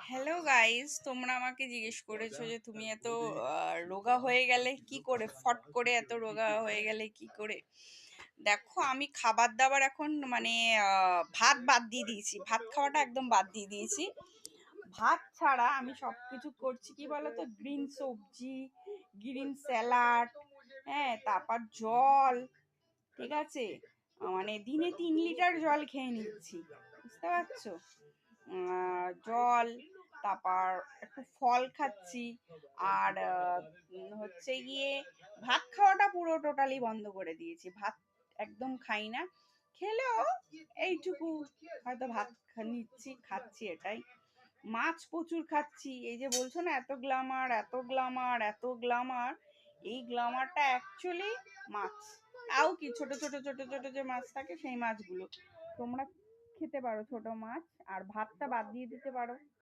Hello guys, তোমরা আমাকে জিজ্ঞেস করেছো যে তুমি এত রোগা হয়ে গেলে কি করে, ফট করে এত রোগা হয়ে গেলে কি করে। দেখো, আমি খাবার দাবার এখন মানে ভাত বাদ দিয়ে দিয়েছি, ভাত খাওয়াটা একদম বাদ দিয়ে দিয়েছি। ভাত ছাড়া আমি সবকিছু করছি কি বলতো, গ্রিন সবজি, গ্রিন স্যালাড, হ্যাঁ, তারপর জল, ঠিক আছে, মানে দিনে 3 লিটার জল খেয়ে নিচ্ছি, বুঝতে পারছো। জল, তারপর একটু ফল খাচ্ছি। আর হচ্ছে গিয়ে ভাত খাওয়াটা পুরো টোটালি বন্ধ করে দিয়েছি, ভাত একদম খাই না। খেলেও এইটুকু হয়তো ভাত নিচ্ছি, খাচ্ছি, এটাই। মাছ প্রচুর খাচ্ছি, এই যে বলছো না এত গ্ল্যামার, এত গ্ল্যামার, এত গ্ল্যামার, এই গ্ল্যামারটা অ্যাকচুয়ালি মাছ। তাও কি ছোট ছোট ছোট ছোট যে মাছ থাকে সেই মাছগুলো তোমরা খেতে পারো, ছোট মাছ। আর ভাতটা বাদ দিয়ে দিতে পারো।